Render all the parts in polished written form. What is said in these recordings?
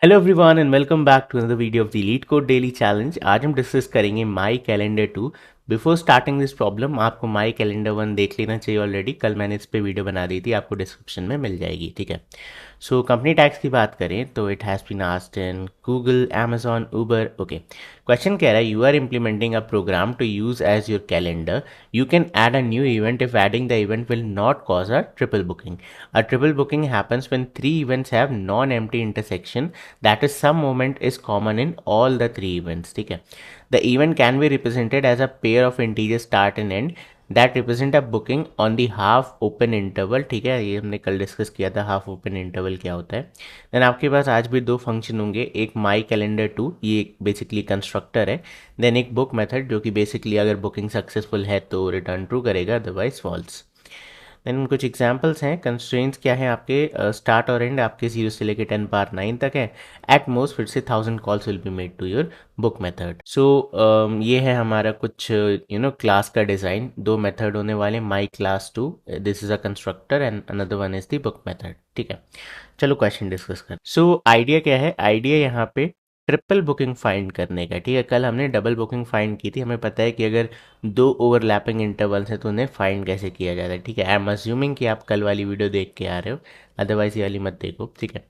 Hello everyone and welcome back to another video of the LeetCode daily challenge. आज हम discuss करेंगे my calendar 2। Before starting this problem आपको my calendar 1 देख लेना चाहिए already. कल मैंने इस पे वीडियो बना दी थी, आपको डिस्क्रिप्शन में मिल जाएगी। ठीक है। सो कंपनी टैक्स की बात करें तो it has been asked in Google, Amazon, Uber. Okay, question कह रहा है you are implementing a program to use as your calendar. You can add a new event if adding the event will not cause a triple booking. A triple booking happens when three events have non-empty intersection, that is some moment is common in all the three events. ठीक है। The event can be represented as a pair of integers start and end that represent a booking on the half open interval। ठीक है, ये हमने कल discuss किया था half open interval क्या होता है। देन आपके पास आज भी दो फंक्शन होंगे, एक माई कैलेंडर 2, ये बेसिकली कंस्ट्रक्टर है। देन एक बुक मेथड जो कि बेसिकली अगर बुकिंग सक्सेसफुल है तो रिटर्न ट्रू करेगा, अदरवाइज फॉल्स। देन कुछ एग्जांपल्स हैं। कंस्ट्रेंट्स क्या है आपके, स्टार्ट और एंड आपके 0 से लेकर 10 पावर 9 तक है। एट मोस्ट फिर से 1000 calls will be made to your book method. So ये है हमारा कुछ क्लास का डिज़ाइन। दो मेथड होने वाले, my class 2, this is a constructor and another one is the book method. ठीक है, चलो क्वेश्चन डिस्कस कर। सो आइडिया क्या है, आइडिया यहाँ पे ट्रिपल बुकिंग फाइंड करने का। ठीक है, कल हमने डबल बुकिंग फाइंड की थी। हमें पता है कि अगर दो ओवरलैपिंग इंटरवल्स हैं तो उन्हें फाइंड कैसे किया जाता है। ठीक है, आई एम अज्यूमिंग कि आप कल वाली वीडियो देख के आ रहे हो, अदरवाइज ये वाली मत देखो। ठीक है।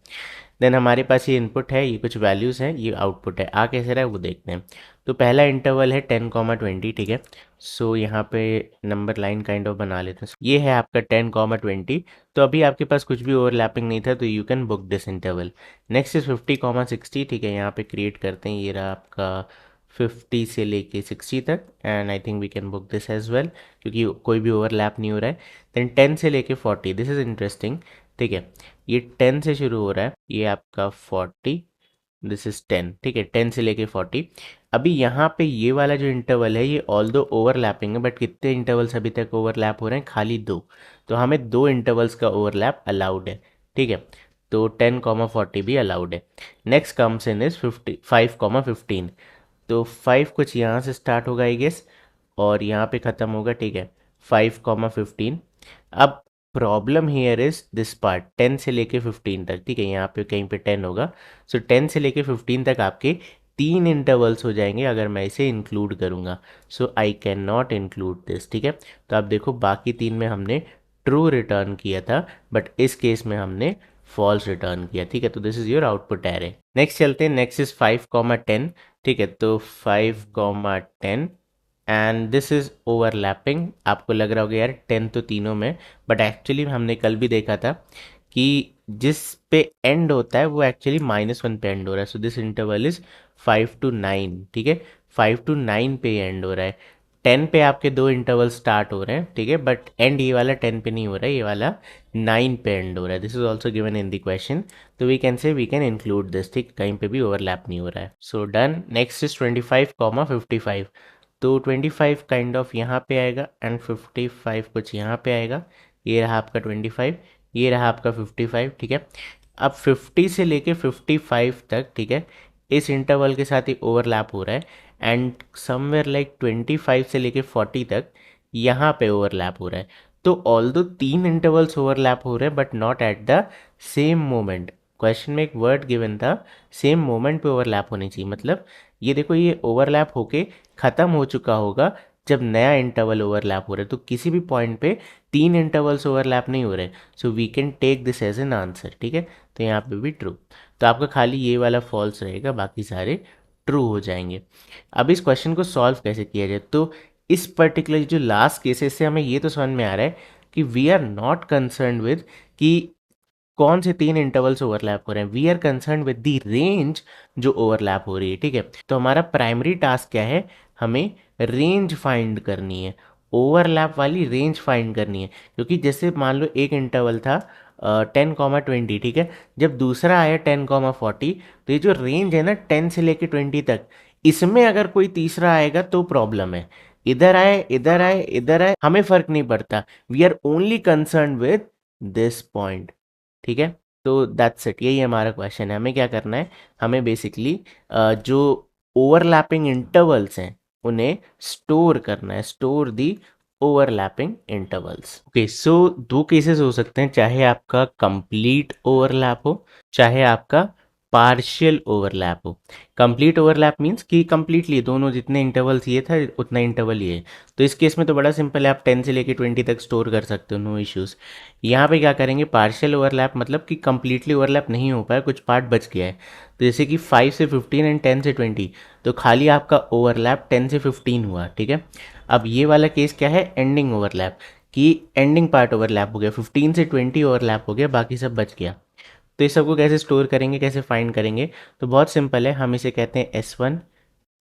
देन हमारे पास ये इनपुट है, ये कुछ वैल्यूज़ हैं, ये आउटपुट है। आ कैसे रहा है वो देखते हैं। तो पहला इंटरवल है 10, 20। ठीक है, सो यहाँ पे नंबर लाइन काइंड ऑफ बना लेते हैं। ये है आपका 10, 20। तो अभी आपके पास कुछ भी ओवरलैपिंग नहीं था तो you can book this interval. Next is 50, 60। ठीक है, यहाँ पे क्रिएट करते हैं, ये रहा आपका 50 से लेके 60 तक and I think we can book this as well क्योंकि कोई भी ओवरलैप नहीं हो रहा है। देन 10 से लेके 40, दिस इज़ इंटरेस्टिंग। ठीक है, ये 10 से शुरू हो रहा है, ये आपका 40, दिस इज 10। ठीक है, 10 से लेके 40। अभी यहाँ पे ये वाला जो इंटरवल है ये ऑल दो ओवरलैपिंग है, बट कितने इंटरवल्स अभी तक ओवरलैप हो रहे हैं, खाली दो। तो हमें दो इंटरवल्स का ओवरलैप अलाउड है। ठीक है, तो 10, 40 भी अलाउड है। Next comes in is 5, 15। तो 5 कुछ यहाँ से स्टार्ट होगा आई गेस और यहाँ पे ख़त्म होगा। ठीक है, 5, 15। अब problem here is this part 10 से लेके 15 तक। ठीक है, यहाँ पे कहीं पे 10 होगा। सो 10 से लेके 15 तक आपके तीन इंटरवल्स हो जाएंगे अगर मैं इसे इंक्लूड करूँगा। So I can not include this. ठीक है, तो आप देखो बाकी तीन में हमने ट्रू रिटर्न किया था बट इस केस में हमने फॉल्स रिटर्न किया। ठीक है, तो this is your output array. Next चलते हैं, नेक्स्ट इज 5, 10। ठीक है, तो 5, 10 एंड दिस इज ओवरलैपिंग। आपको लग रहा होगा यार 10 तो तीनों में, बट एक्चुअली हमने कल भी देखा था कि जिस पे एंड होता है वो एक्चुअली -1 पे एंड हो रहा है। So this interval is 5 to 9। ठीक है, 5 to 9 पे एंड हो रहा है। 10 पे आपके दो इंटरवल स्टार्ट हो रहे हैं। ठीक है, बट एंड ये वाला 10 पे नहीं हो रहा है, ये वाला 9 पे एंड हो रहा है। This is also given in the question, तो we can say we can include this. ठीक, कहीं पे भी ओवरलैप नहीं हो रहा है। So done. Next is 25, 55। तो 25 काइंड ऑफ यहाँ पे आएगा एंड 55 कुछ यहाँ पे आएगा। ये रहा आपका 25, ये रहा आपका 55। ठीक है, अब 50 से लेके 55 तक, ठीक है, इस इंटरवल के साथ ही ओवरलैप हो रहा है एंड समवेयर लाइक 25 से लेके 40 तक यहाँ पे ओवरलैप हो रहा है। तो ऑल दो तीन इंटरवल्स ओवरलैप हो रहे हैं but not at the same moment. Question में एक वर्ड गिवन था, सेम मोमेंट पे ओवरलैप होनी चाहिए। मतलब ये देखो, ये ओवरलैप होके ख़त्म हो चुका होगा जब नया इंटरवल ओवरलैप हो रहा है। तो किसी भी पॉइंट पे तीन इंटरवल्स ओवरलैप नहीं हो रहे, so we can take this as an answer. ठीक है, तो यहाँ पे भी ट्रू। तो आपका खाली ये वाला फॉल्स रहेगा, बाकी सारे ट्रू हो जाएंगे। अब इस क्वेश्चन को सॉल्व कैसे किया जाए, तो इस पर्टिकुलर जो लास्ट केसेस से हमें ये तो समझ में आ रहा है कि we are not concern with कि कौन से तीन इंटरवल्स ओवरलैप हो रहे हैं, we are concern with the range जो ओवरलैप हो रही है। ठीक है, तो हमारा प्राइमरी टास्क क्या है, हमें रेंज फाइंड करनी है, ओवरलैप वाली रेंज फाइंड करनी है। क्योंकि जैसे मान लो एक इंटरवल था 10, 20। ठीक है, जब दूसरा आया 10, 40, तो ये जो रेंज है ना 10 से लेके 20 तक, इसमें अगर कोई तीसरा आएगा तो प्रॉब्लम है। इधर आए, इधर आए, इधर आए, हमें फर्क नहीं पड़ता। We are only concern with this point. ठीक है, तो दैट्स इट, यही हमारा क्वेश्चन है। हमें क्या करना है, हमें बेसिकली जो ओवरलैपिंग इंटरवल्स हैं उन्हें स्टोर करना है, store the overlapping intervals. Okay, सो दो केसेस हो सकते हैं, चाहे आपका कंप्लीट ओवरलैप हो, चाहे आपका पार्शियल ओवरलैप हो। कंप्लीट ओवरलैप मीन्स कि कंप्लीटली दोनों जितने इंटरवल्स ये था उतना इंटरवल ये है। तो इस केस में तो बड़ा सिंपल है, आप 10 से लेके 20 तक स्टोर कर सकते हो, नो इश्यूज़। यहाँ पे क्या करेंगे, पार्शियल ओवरलैप मतलब कि कंप्लीटली ओवरलैप नहीं हो पाया, कुछ पार्ट बच गया है। तो जैसे कि 5 से 15 एंड 10 से 20, तो खाली आपका ओवरलैप 10 से 15 हुआ, ठीक है। अब ये वाला केस क्या है, एंडिंग ओवरलैप, कि एंडिंग पार्ट ओवरलैप हो गया, 15 से 20 ओवरलैप हो गया, बाकी सब बच गया। तो इस सबको कैसे स्टोर करेंगे, कैसे फाइंड करेंगे, तो बहुत सिंपल है, हम इसे कहते हैं S1,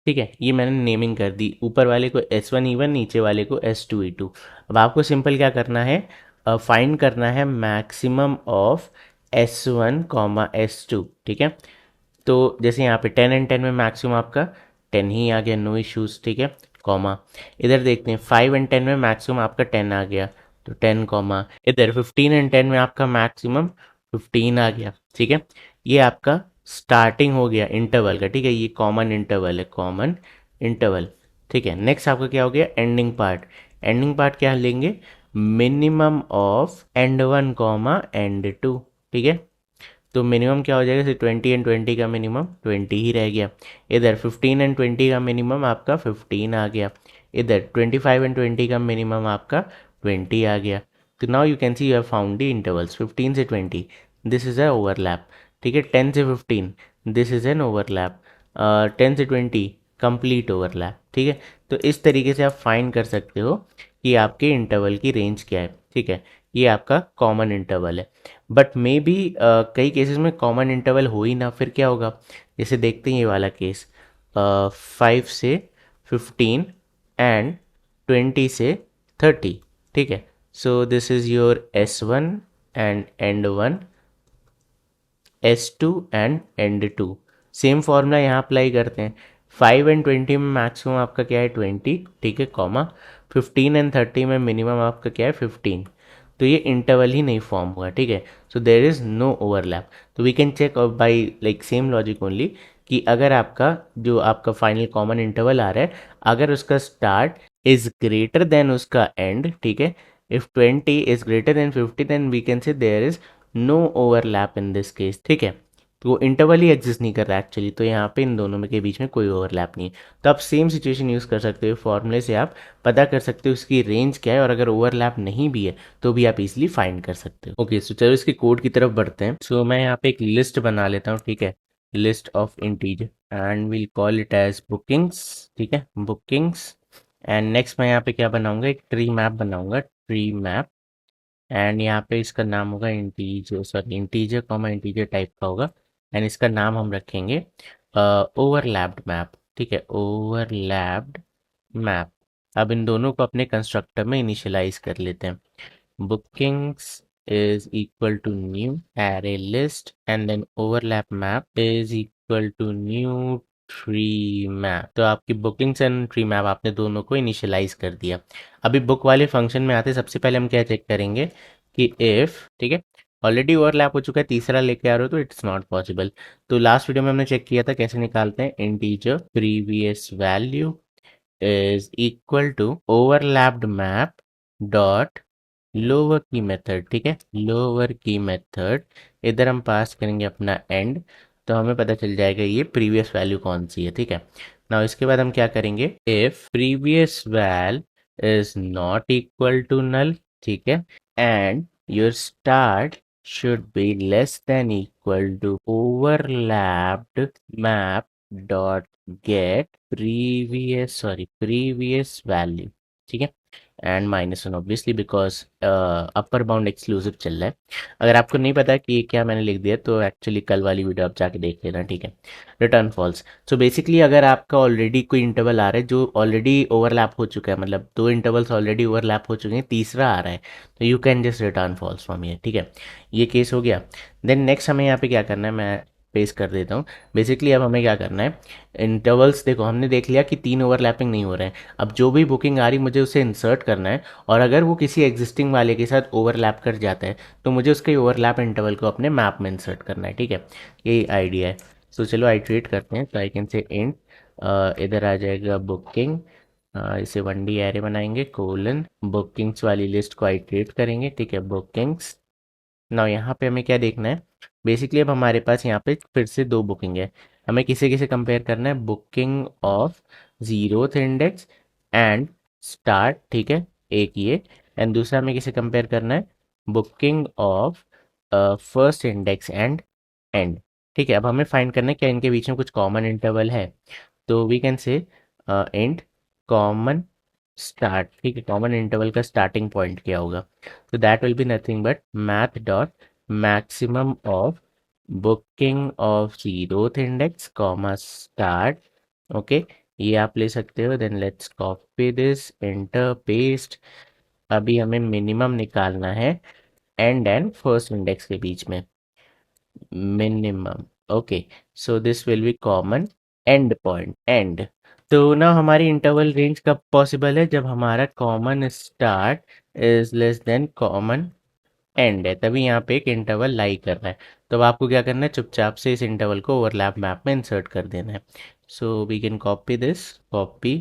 ठीक है। ये मैंने नेमिंग कर दी, ऊपर वाले को S1 E1, नीचे वाले को S2 E2। अब आपको सिंपल क्या करना है, फाइंड करना है maximum of S1 comma S2, ठीक है। तो जैसे यहाँ पे 10 एंड 10 में मैक्सिमम आपका 10 ही आ गया, नो इश्यूज, ठीक है, कॉमा। इधर देखते हैं 5 एंड 10 में मैक्सिमम आपका 10 आ गया, तो 10 कॉमा। इधर 15 एंड 10 में आपका मैक्सिमम 15 आ गया, ठीक है। ये आपका स्टार्टिंग हो गया इंटरवल का, ठीक है, ये कॉमन इंटरवल है, कॉमन इंटरवल, ठीक है। नेक्स्ट आपका क्या हो गया, एंडिंग पार्ट। एंडिंग पार्ट क्या लेंगे, minimum of and 1 comma and 2, ठीक है। तो मिनिमम क्या हो जाएगा, जैसे 20 एंड 20 का मिनिमम 20 ही रह गया। इधर 15 एंड 20 का मिनिमम आपका 15 आ गया। इधर 25 एंड 20 का मिनिमम आपका 20 आ गया। तो now you can see you have found the intervals 15 से 20, दिस इज अ ओवरलैप, ठीक है। 10 से 15, दिस इज एन ओवरलैप। 10 से 20, कंप्लीट ओवरलैप, ठीक है। तो इस तरीके से आप फाइंड कर सकते हो कि आपके इंटरवल की रेंज क्या है, ठीक है। ये आपका कॉमन इंटरवल है। बट मे बी कई केसेस में कॉमन इंटरवल हो ही ना, फिर क्या होगा, जैसे देखते हैं ये वाला केस, 5 से 15 एंड 20 से 30, ठीक है। So this is your S1 and and 1, S2 and and 2। Same formula यहाँ अप्लाई करते हैं। 5 एंड 20 में मैक्सिमम आपका क्या है, 20, ठीक है, कॉमा। 15 एंड 30 में मिनिमम आपका क्या है, 15। तो ये इंटरवल ही नहीं फॉर्म हुआ, ठीक है। So there is no overlap. तो we can check by like same logic only, कि अगर आपका जो आपका फाइनल कॉमन इंटरवल आ रहा है, अगर उसका स्टार्ट इज ग्रेटर देन उसका एंड, ठीक है, if 20 is greater than 50, then we can say there is no overlap in this case, ठीक है। तो वो इंटरवल ही एग्जिस्ट नहीं कर रहा एक्चुअली, तो यहाँ पे इन दोनों में के बीच में कोई ओवरलैप नहीं है। तो आप सेम सिचुएशन यूज़ कर सकते हो, फॉर्मूले से आप पता कर सकते हो उसकी रेंज क्या है, और अगर ओवरलैप नहीं भी है तो भी आप इजीली फाइंड कर सकते हो। ओके, सो चलो इसके कोड की तरफ बढ़ते हैं। सो मैं यहाँ पे एक लिस्ट बना लेता हूँ, ठीक है, list of integer, and will call it as bookings, ठीक है, बुकिंग्स। एंड नेक्स्ट मैं यहाँ पे क्या बनाऊंगा, एक ट्री मैप बनाऊंगा, ट्री मैप। एंड यहाँ पे इसका नाम होगा integer, sorry integer comma integer type का होगा। एंड इसका नाम हम रखेंगे ओवरलैप्ड मैप, ठीक है, ओवरलैप्ड मैप। अब इन दोनों को अपने कंस्ट्रक्टर में इनिशियलाइज कर लेते हैं। bookings is equal to new array list, and then overlap map is equal to new tree map। तो आपकी bookings एंड tree map आपने दोनों को इनिशियलाइज कर दिया। अभी बुक वाले फंक्शन में आते सबसे पहले हम क्या चेक करेंगे कि if, ठीक है, ऑलरेडी ओवरलैप हो चुका है, तीसरा लेके आ रहे हो तो इट्स नॉट पॉसिबल। तो लास्ट वीडियो में हमने चेक किया था कैसे निकालते हैं, integer previous value is equal to overlapped map dot lower key method, ठीक है, लोअर की मेथड। इधर हम पास करेंगे अपना एंड, तो हमें पता चल जाएगा ये प्रीवियस वैल्यू कौन सी है, ठीक है। नाउ इसके बाद हम क्या करेंगे, if previous val is not equal to null, ठीक है, and your start should be less than equal to overlapped map dot get previous value, ठीक है, and -1 obviously because upper bound exclusive चल रहा है। अगर आपको नहीं पता कि ये क्या मैंने लिख दिया तो एक्चुअली कल वाली वीडियो आप जाके देख लेना, ठीक है। Return false. सो बेसिकली अगर आपका ऑलरेडी कोई इंटरवल आ रहा है जो ऑलरेडी ओवरलैप हो चुका है, मतलब दो इंटरवल्स ऑलरेडी ओवरलैप हो चुके हैं, तीसरा आ रहा है, तो you can just return falls from here, ठीक है। ये केस हो गया। देन नेक्स्ट हमें यहाँ पे क्या करना है, मैं पेस्ट कर देता हूँ। बेसिकली अब हमें क्या करना है, इंटरवल्स देखो हमने देख लिया कि 3 ओवरलैपिंग नहीं हो रहे हैं। अब जो भी बुकिंग आ रही मुझे उसे इंसर्ट करना है, और अगर वो किसी एग्जिस्टिंग वाले के साथ ओवरलैप कर जाता है तो मुझे उसके ओवरलैप इंटरवल को अपने मैप में इंसर्ट करना है, ठीक है। यही आइडिया है। सो चलो आइट्रेट करते हैं, तो आई कैन से इंट, इधर आ जाएगा बुकिंग, इसे 1D एरे बनाएंगे, कोलन बुकिंग्स वाली लिस्ट को आइट्रेट करेंगे, ठीक है, बुकिंग्स। नाउ यहाँ पे हमें क्या देखना है, बेसिकली अब हमारे पास यहाँ पे फिर से दो बुकिंग है, हमें किसे किसे कंपेयर करना है, booking of zeroth index and start, ठीक है, एक ये, एंड दूसरा हमें किसे कंपेयर करना है, booking of first index and and. ठीक है, अब हमें फाइंड करना है क्या इनके बीच में कुछ कॉमन इंटरवल है, तो we can say and common start, ठीक है, कॉमन इंटरवल का स्टार्टिंग पॉइंट क्या होगा, तो that will be nothing but math dot maximum of booking of zeroth index comma start. Okay, ये आप ले सकते हो, then let's copy this, enter, paste. अभी हमें मिनिमम निकालना है एंड एंड फर्स्ट इंडेक्स के बीच में, minimum. Okay, so this will be common and point, and. तो ना हमारी इंटरवल रेंज कब पॉसिबल है, जब हमारा common start is less than common and है, तभी यहाँ पे एक इंटरवल लाई कर रहा है। तो अब आपको क्या करना है, चुपचाप से इस इंटरवल को ओवरलैप मैप में इंसर्ट कर देना है। So we can copy this, copy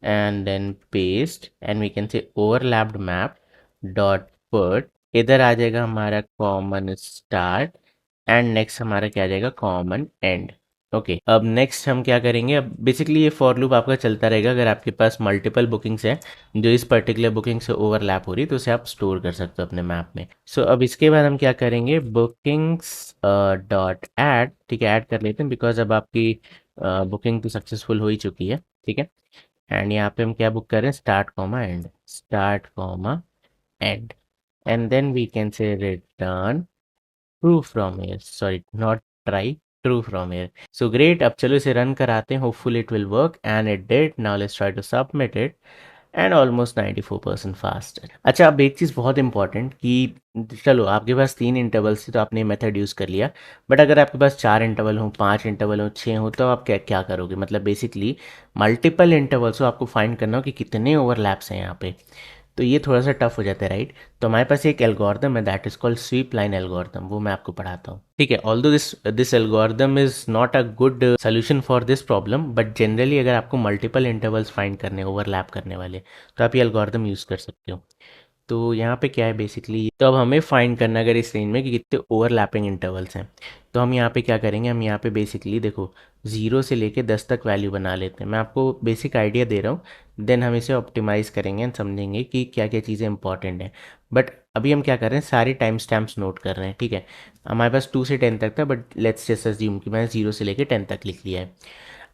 and then paste, and we can say overlapped map dot put, इधर आ जाएगा हमारा कॉमन स्टार्ट एंड नेक्स्ट हमारा क्या आ जाएगा, कॉमन एंड। ओके, अब नेक्स्ट हम क्या करेंगे, अब बेसिकली ये फॉर लूप आपका चलता रहेगा, अगर आपके पास मल्टीपल बुकिंग्स हैं जो इस पर्टिकुलर बुकिंग से ओवरलैप हो रही है तो उसे आप स्टोर कर सकते हो अपने मैप में। सो अब इसके बाद हम क्या करेंगे, बुकिंग्स डॉट ऐड, ठीक है, ऐड कर लेते हैं बिकॉज अब आपकी बुकिंग तो सक्सेसफुल हो ही चुकी है, ठीक है। एंड यहाँ पे हम क्या बुक करें, start comma end, start comma end, and then we can say return true from here, sorry not try, true from here। So great, अब चलो इसे रन कराते हैं, hopeful it will work, and it did. Now let's try to submit it, and almost 94% faster. अच्छा, अब एक चीज़ बहुत important कि चलो आपके पास 3 इंटरवल्स थे तो आपने मेथड यूज़ कर लिया, बट अगर आपके पास 4 इंटरवल हो, 5 इंटरवल हो, 6 हो, तो आप क्या क्या करोगे, मतलब बेसिकली मल्टीपल इंटरवल्स हो, आपको फाइंड करना हो कि कितने ओवरलैप्स हैं यहाँ पे, तो ये थोड़ा सा टफ हो जाता है, राइट। तो हमारे पास एक एल्गोरिदम है that is called sweep line algorithm, वो मैं आपको पढ़ाता हूँ, ठीक है। Although this this algorithm is not a good solution for this problem, but generally अगर आपको मल्टीपल इंटरवल्स फाइंड करने, ओवरलैप करने वाले, तो आप ये एल्गोरिदम यूज़ कर सकते हो। तो यहाँ पे क्या है बेसिकली, तो अब हमें फाइंड करना अगर इस रेंज में कि कितने ओवरलैपिंग इंटरवल्स हैं, तो हम यहाँ पे क्या करेंगे, हम यहाँ पे बेसिकली देखो 0 से लेके 10 तक वैल्यू बना लेते हैं, मैं आपको बेसिक आइडिया दे रहा हूँ, देन हम इसे ऑप्टिमाइज़ करेंगे एंड समझेंगे कि क्या क्या चीज़ें इंपॉर्टेंट हैं। बट अभी हम क्या कर रहे हैं, सारे टाइम स्टैम्प्स नोट कर रहे हैं, ठीक है। हमारे पास 2 से 10 तक था, बट लेट्स जस्ट अज्यूम कि मैंने 0 से लेके 10 तक लिख लिया है।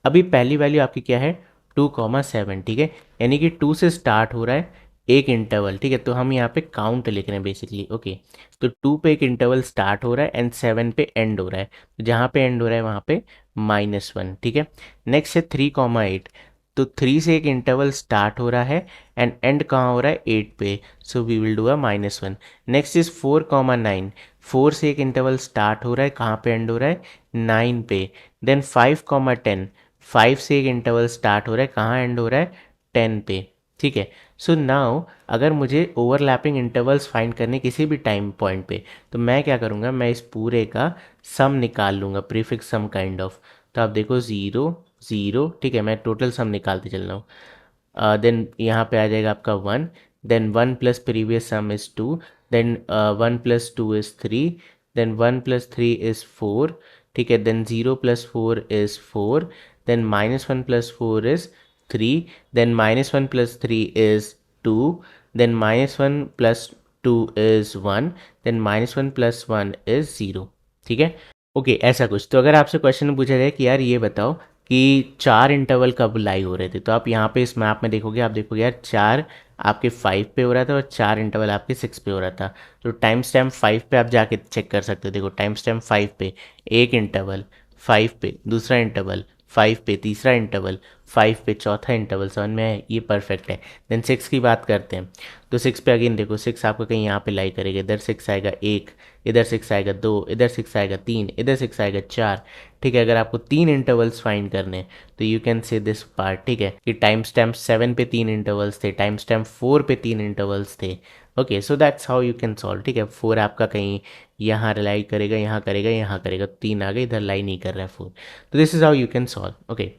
अभी पहली वैल्यू आपकी क्या है, 2,7, ठीक है, यानी कि 2 से स्टार्ट हो रहा है एक इंटरवल, ठीक है, तो हम यहाँ पे काउंट लिख रहे हैं बेसिकली। ओके, तो 2 पे एक इंटरवल स्टार्ट हो रहा है एंड 7 पे एंड हो रहा है, तो जहाँ पे एंड हो रहा है वहाँ पे -1, ठीक है। नेक्स्ट है 3,8, तो 3 से एक इंटरवल स्टार्ट हो रहा है एंड एंड कहाँ हो रहा है, 8 पे, so we will do a -1। Next is 4,9, 4 से एक इंटरवल स्टार्ट हो रहा है, कहाँ पे एंड हो रहा है, 9 पे। देन 5,10, 5 से एक इंटरवल स्टार्ट हो रहा है, कहाँ एंड हो रहा है, 10 पे, ठीक है। सो नाउ अगर मुझे ओवरलैपिंग इंटरवल्स फाइंड करने किसी भी टाइम पॉइंट पे, तो मैं क्या करूँगा, मैं इस पूरे का सम निकाल लूँगा, प्रीफिक्स सम काइंड ऑफ। तो आप देखो 0 0, ठीक है, मैं टोटल सम निकालते चल रहा हूँ। देन यहाँ पे आ जाएगा आपका 1, then 1 plus previous sum is 2, then 1 plus 2 is 3, then 1 plus 3 is 4, ठीक है, then 0 plus 4 is 4, then -1 plus 4 is 3, then -1 plus 3 is 2, then -1 plus 2 is 1, then -1 plus 1 is 0, ठीक है। ओके, ऐसा कुछ। तो अगर आपसे क्वेश्चन पूछा जाए कि यार ये बताओ कि 4 इंटरवल कब लाई हो रहे थे, तो आप यहाँ पे इस मैप में देखोगे, आप देखोगे यार 4 आपके 5 पे हो रहा था और 4 इंटरवल आपके 6 पे हो रहा था। तो टाइम स्टैम्प 5 पे आप जाके चेक कर सकते हो, देखो टाइम स्टैम्प 5 पे एक इंटरवल, 5 पे दूसरा इंटरवल, 5 पे तीसरा इंटरवल, 5 पे चौथा इंटरवल, समझ में है, ये परफेक्ट है। देन 6 की बात करते हैं, तो 6 पे अगेन देखो 6 आपका कहीं यहाँ पे लाई करेगा, इधर 6 आएगा 1, इधर 6 आएगा 2, इधर 6 आएगा 3, इधर 6 आएगा 4, ठीक है। अगर आपको 3 इंटरवल्स फाइंड करने हैं तो you can say this part, ठीक है, कि टाइम स्टैम्प 7 पे 3 इंटरवल्स थे, टाइम स्टैम्प 4 पे 3 इंटरवल्स थे। Okay, so that's how you can solve, ठीक है। 4 आपका कहीं यहाँ रिलाई करेगा, यहाँ करेगा, यहाँ करेगा, 3 आ गए, इधर लाई नहीं कर रहा है 4, तो this is how you can solve. Okay,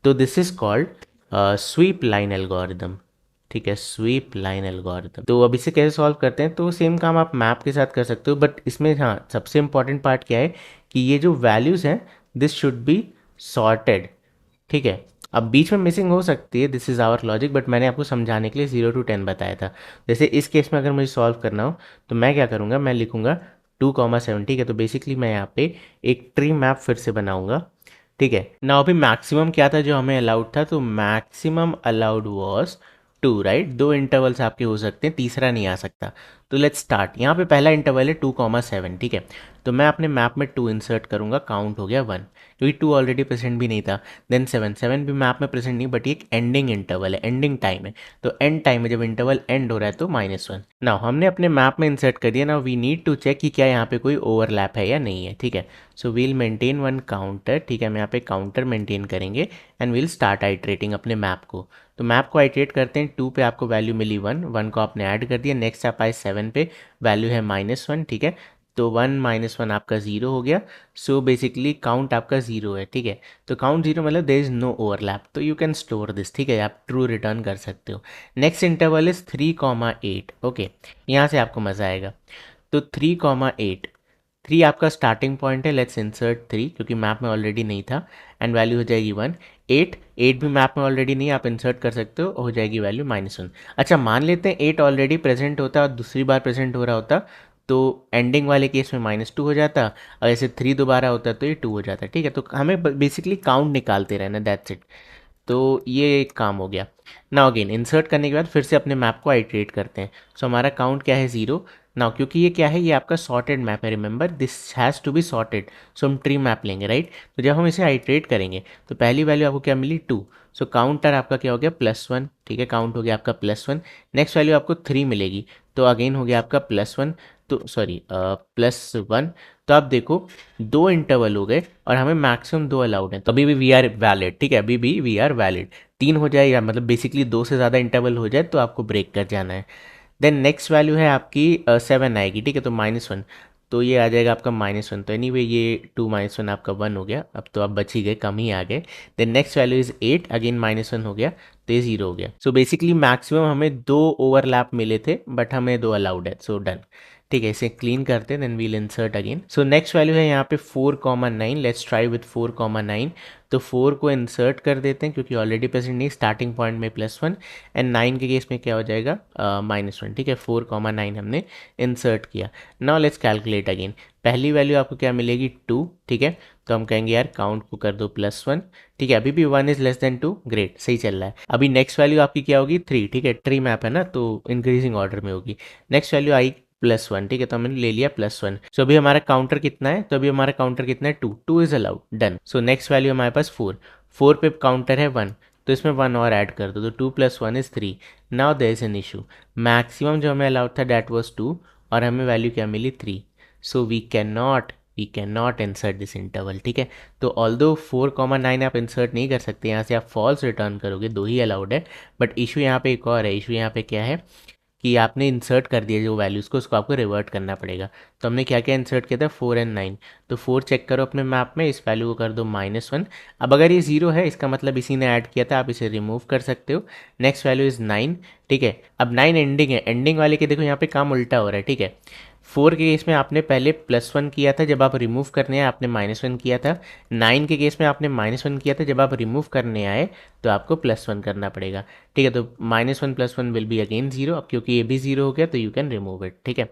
तो this is called sweep line algorithm. ठीक है, स्वीप लाइन एल्गोरिथम। तो अब इसे कैसे सॉल्व करते हैं, तो सेम काम आप मैप के साथ कर सकते हो, बट इसमें हाँ सबसे इंपॉर्टेंट पार्ट क्या है कि ये जो वैल्यूज़ हैं दिस शुड बी सॉर्टेड। ठीक है, अब बीच में मिसिंग हो सकती है, this is our logic, but मैंने आपको समझाने के लिए 0 to 10 बताया था। जैसे इस केस में अगर मुझे सॉल्व करना हो तो मैं क्या करूँगा, मैं लिखूँगा 2,7। ठीक है, तो बेसिकली मैं यहाँ पे एक ट्री मैप फिर से बनाऊँगा। ठीक है ना, अभी मैक्सिमम क्या था जो हमें अलाउड था, तो मैक्सिमम अलाउड वॉज 2, राइट। दो इंटरवल्स आपके हो सकते हैं, तीसरा नहीं आ सकता। तो लेट्स स्टार्ट। यहाँ पे पहला इंटरवल है 2,7। ठीक है, तो मैं अपने मैप में 2 इंसर्ट करूँगा, काउंट हो गया 1, क्योंकि 2 ऑलरेडी प्रेजेंट भी नहीं था। देन 7 भी मैप में प्रेजेंट नहीं, बट ये एक एंडिंग इंटरवल है, एंडिंग टाइम है। तो एंड टाइम में जब इंटरवल एंड हो रहा है तो -1। नाउ हमने अपने मैप में इंसर्ट कर दिया। Now we need to check कि क्या यहाँ पे कोई ओवरलैप है या नहीं है। ठीक है, so we'll maintain one counter. ठीक है, हम यहाँ पे काउंटर मेंटेन करेंगे एंड वील स्टार्ट आइट्रेटिंग अपने मैप को। तो मैप को आइट्रेट करते हैं, 2 पे आपको वैल्यू मिली 1, 1 को आपने ऐड कर दिया। नेक्स्ट आप आए 7 पे, वैल्यू है -1। ठीक है, तो 1 -1 आपका 0 हो गया। सो बेसिकली काउंट आपका 0 है। ठीक है, तो काउंट 0 मतलब देयर इज नो ओवरलैप, तो यू कैन स्टोर दिस। ठीक है, आप ट्रू रिटर्न कर सकते हो। Next interval is 3,8। ओके, यहाँ से आपको मज़ा आएगा। तो 3,8, 3 आपका स्टार्टिंग पॉइंट है। लेट्स इंसर्ट 3, क्योंकि मैप में ऑलरेडी नहीं था, एंड वैल्यू हो जाएगी 1। 8 भी मैप में ऑलरेडी नहीं, आप इंसर्ट कर सकते हो जाएगी वैल्यू -1। अच्छा, मान लेते हैं 8 ऑलरेडी प्रेजेंट होता और दूसरी बार प्रेजेंट हो रहा होता, तो एंडिंग वाले केस में -2 हो जाता, और ऐसे 3 दोबारा होता तो ये 2 हो जाता। ठीक है, तो हमें बेसिकली काउंट निकालते रहना, दैट्स इट। तो ये एक काम हो गया। नाउ अगेन इंसर्ट करने के बाद फिर से अपने मैप को आइट्रेट करते हैं। सो हमारा काउंट क्या है, 0। नाउ क्योंकि ये क्या है, ये आपका सॉर्टेड मैप है, remember this has to be sorted. So हम ट्री मैप लेंगे, राइट। तो जब हम इसे आइट्रेट करेंगे तो पहली वैल्यू आपको क्या मिली, 2। सो काउंटर आपका क्या हो गया, +1। ठीक है, काउंट हो गया आपका +1। नेक्स्ट वैल्यू आपको 3 मिलेगी, तो अगेन हो गया आपका +1, तो सॉरी +1। तो आप देखो 2 इंटरवल हो गए और हमें मैक्सिमम 2 अलाउड हैं, तो अभी भी वी आर वैलिड। ठीक है, अभी भी वी आर वैलिड। 3 हो जाए या मतलब बेसिकली 2 से ज़्यादा इंटरवल हो जाए तो आपको ब्रेक कर जाना है। देन नेक्स्ट वैल्यू है आपकी 7 आएगी। ठीक है, तो -1, तो ये आ जाएगा आपका -1। तो एनीवे ये 2 -1 आपका 1 हो गया, अब तो आप बच ही गए, कम ही आ गए। Then next value is 8, again -1 हो गया, तो ये 0 हो गया। सो बेसिकली मैक्सिमम हमें 2 ओवरलैप मिले थे, बट हमें 2 अलाउड है, सो डन। ठीक है, इसे क्लीन करते हैं, then we'll insert again. So next value है यहाँ पे 4,9। Let's try with 4,9। तो 4 को इंसर्ट कर देते हैं, क्योंकि ऑलरेडी प्रेजेंट नहीं, स्टार्टिंग पॉइंट में +1, एंड 9 के केस में क्या हो जाएगा, -1। ठीक है, 4,9 हमने इंसर्ट किया। Now let's calculate again. पहली वैल्यू आपको क्या मिलेगी, 2। ठीक है, तो हम कहेंगे यार काउंट को कर दो +1। ठीक है, अभी भी 1 इज लेस देन 2, ग्रेट, सही चल रहा है। अभी नेक्स्ट वैल्यू आपकी क्या होगी, 3। ठीक है, ट्री मैप है ना, तो इंक्रीजिंग ऑर्डर में होगी। नेक्स्ट वैल्यू आई +1। ठीक है, तो हमने ले लिया +1। सो अभी हमारा काउंटर कितना है, तो अभी हमारा काउंटर कितना है, 2। 2 is allowed, done. So next value हमारे पास 4। 4 पे काउंटर है 1, तो इसमें 1 और ऐड कर दो, तो 2 + 1 is 3। Now there is an issue, maximum जो हमें अलाउड था डैट वाज 2, और हमें वैल्यू क्या मिली, 3। So we can not insert this interval. ठीक है, तो ऑल्दो 4,9 आप इंसर्ट नहीं कर सकते, यहाँ से आप फॉल्स रिटर्न करोगे, 2 ही अलाउड है। बट इशू यहाँ पे एक और है, इशू यहाँ पे क्या है कि आपने इंसर्ट कर दिया जो वैल्यूज़ को, उसको आपको रिवर्ट करना पड़ेगा। तो हमने क्या क्या इंसर्ट किया था, 4 एंड 9। तो 4 चेक करो अपने मैप में, इस वैल्यू को कर दो -1। अब अगर ये 0 है, इसका मतलब इसी ने ऐड किया था, आप इसे रिमूव कर सकते हो। Next value is 9। ठीक है, अब 9 एंडिंग है, एंडिंग वाले के देखो यहाँ पे काम उल्टा हो रहा है। ठीक है, 4 के केस में आपने पहले +1 किया था, जब आप रिमूव करने आए आपने -1 किया था। 9 के केस में आपने -1 किया था, जब आप रिमूव करने आए तो आपको +1 करना पड़ेगा। ठीक है, तो -1 + 1 विल बी अगेन 0। अब क्योंकि ये भी 0 हो गया तो यू कैन रिमूव इट। ठीक है,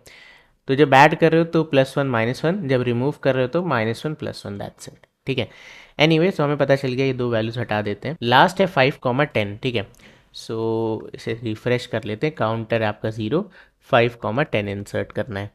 तो जब ऐड कर रहे हो तो +1 -1, जब रिमूव कर रहे हो तो -1 +1, दैट्स इट। ठीक है, एनीवे सो हमें पता चल गया, ये दो वैल्यूज हटा देते हैं। लास्ट है 5,10। ठीक है, सो इसे रिफ्रेश कर लेते हैं, काउंटर है आपका 0, 5,10 इंसर्ट करना है।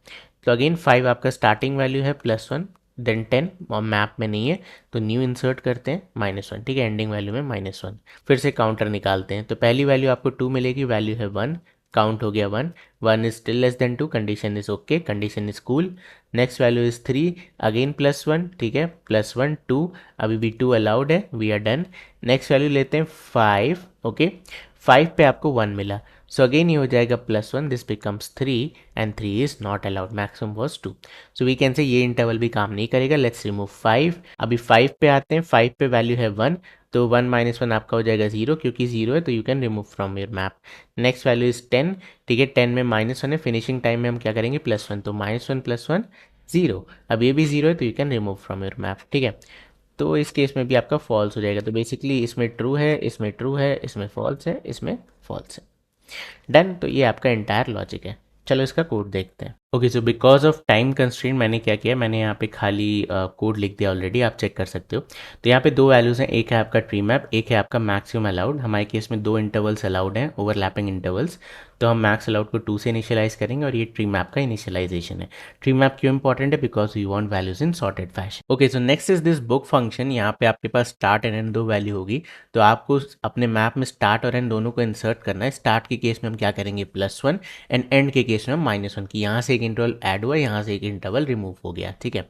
तो अगेन 5 आपका स्टार्टिंग वैल्यू है, +1, देन 10, और मैप में नहीं है तो न्यू इंसर्ट करते हैं, -1। ठीक है, एंडिंग वैल्यू में -1। फिर से काउंटर निकालते हैं, तो पहली वैल्यू आपको 2 मिलेगी, वैल्यू है 1, काउंट हो गया 1। 1 is still less than 2, condition is okay, condition is cool. Next value is 3, again +1। ठीक है, +1 2, अभी भी 2 अलाउड है, we are done. Next value लेते हैं 5। ओके, 5 पे आपको 1 मिला, सो अगेन ये हो जाएगा +1, this becomes 3, and 3 is not allowed, maximum was 2। So we can say ये इंटरवल भी काम नहीं करेगा, लेट्स रिमूव 5। अभी 5 पे आते हैं, 5 पे वैल्यू है 1, तो 1 - 1 आपका हो जाएगा 0, क्योंकि 0 है तो you can remove from your map. Next value is 10, ठीक है, 10 में -1 है, फिनिशिंग टाइम में हम क्या करेंगे +1, तो -1 + 1 0। अब ये भी 0 है तो you can remove from your map, ठीक है। तो इस केस में भी आपका फॉल्स हो जाएगा। तो बेसिकली इसमें ट्रू है, इसमें ट्रू है, इसमें फॉल्स है, इसमें फॉल्स है। डन। तो ये आपका एंटायर लॉजिक है। चलो इसका कोड देखते हैं। Okay, so because of time constraint मैंने क्या किया, मैंने यहाँ पे खाली कोड लिख दिया ऑलरेडी, आप चेक कर सकते हो। तो यहाँ पे दो वैल्यूज़ हैं, एक है आपका ट्री मैप, एक है आपका मैक्सिमम अलाउड। हमारे केस में दो इंटरवल्स अलाउड हैं, ओवरलैपिंग इंटरवल्स। तो हम मैक्स अलाउड को 2 से इनिशियलाइज करेंगे और ये ट्री मैप का इनिशियलाइजेशन है। ट्री मैप क्यों इंपॉर्टेंट है, because we want values in sorted fashion. Okay, so next is this book function. यहाँ पे आपके पास स्टार्ट एंड एंड दो वैल्यू होगी, तो आपको अपने मैप में स्टार्ट और एंड दोनों को इंसर्ट करना है। स्टार्ट के केस में हम क्या करेंगे +1, एंड एंड के केस में हम -1 की, यहाँ से एक इंटरवल ऐड हुआ, यहाँ से एक इंटरवल रिमूव हो गया, ठीक है।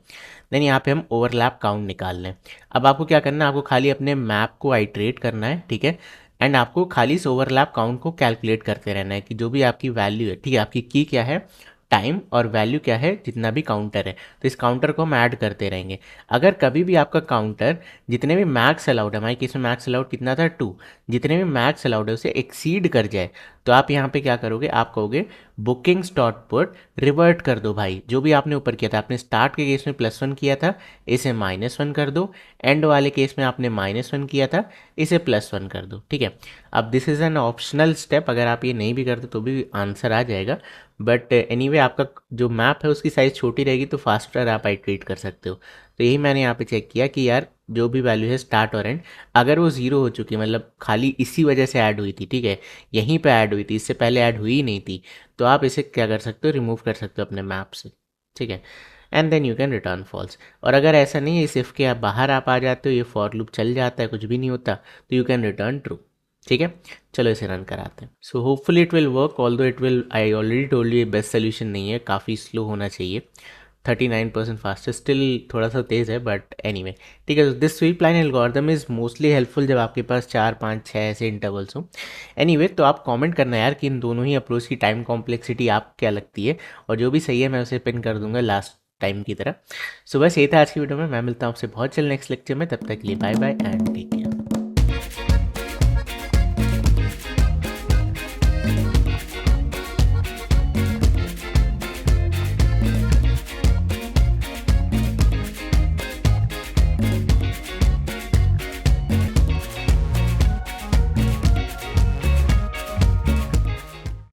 देन यहाँ पे हम ओवरलैप काउंट निकाल लें। अब आपको क्या करना है, आपको खाली अपने मैप को आइट्रेट करना है, ठीक है, एंड आपको खाली इस ओवरलैप काउंट को कैलकुलेट करते रहना है कि जो भी आपकी वैल्यू है, ठीक है, आपकी की क्या है टाइम, और वैल्यू क्या है जितना भी काउंटर है, तो इस काउंटर को हम ऐड करते रहेंगे। अगर कभी भी आपका काउंटर जितने भी मैक्स अलाउड है, हमारे केस में मैक्स अलाउड कितना था 2, जितने भी मैक्स अलाउड है उसे एक्सीड कर जाए, तो आप यहाँ पे क्या करोगे, आप कहोगे बुकिंग्स डॉट पुट रिवर्ट कर दो भाई, जो भी आपने ऊपर किया था। आपने स्टार्ट के केस में +1 किया था, इसे -1 कर दो। एंड वाले केस में आपने -1 किया था, इसे +1 कर दो, ठीक है। अब this is an optional step, अगर आप ये नहीं भी करते तो भी आंसर आ जाएगा। बट एनीवे आपका जो मैप है उसकी साइज़ छोटी रहेगी तो फास्टर आप आइट्रेट कर सकते हो। तो यही मैंने यहाँ पे चेक किया कि यार जो भी वैल्यू है स्टार्ट और एंड, अगर वो 0 हो चुकी है, मतलब खाली इसी वजह से ऐड हुई थी, ठीक है, यहीं पे ऐड हुई थी, इससे पहले ऐड हुई ही नहीं थी, तो आप इसे क्या कर सकते हो, रिमूव कर सकते हो अपने मैप से, ठीक है। And then you can return false. और अगर ऐसा नहीं है, इस इफ के आप बाहर आप आ जाते हो, ये फॉर लूप चल जाता है, कुछ भी नहीं होता, तो यू कैन रिटर्न ट्रू, ठीक है। चलो इसे रन कराते हैं। So hopefully it will work, although it will, I already told you ये बेस्ट सोल्यूशन नहीं है, काफ़ी स्लो होना चाहिए। 39% फास्ट, स्टिल थोड़ा सा तेज़ है, बट एनी वे, ठीक है। This sweep line algorithm is mostly helpful जब आपके पास 4, 5, 6 ऐसे इंटरवल्स हों। एनी वे, तो आप कमेंट करना यार कि इन दोनों ही अप्रोच की टाइम कॉम्प्लेक्सिटी आप क्या लगती है, और जो भी सही है मैं उसे पिन कर दूंगा लास्ट टाइम की तरह। सो बस ये था आज की वीडियो में, मैं मिलता हूँ आपसे बहुत जल्द नेक्स्ट लेक्चर में, तब तक के लिए bye bye and take care.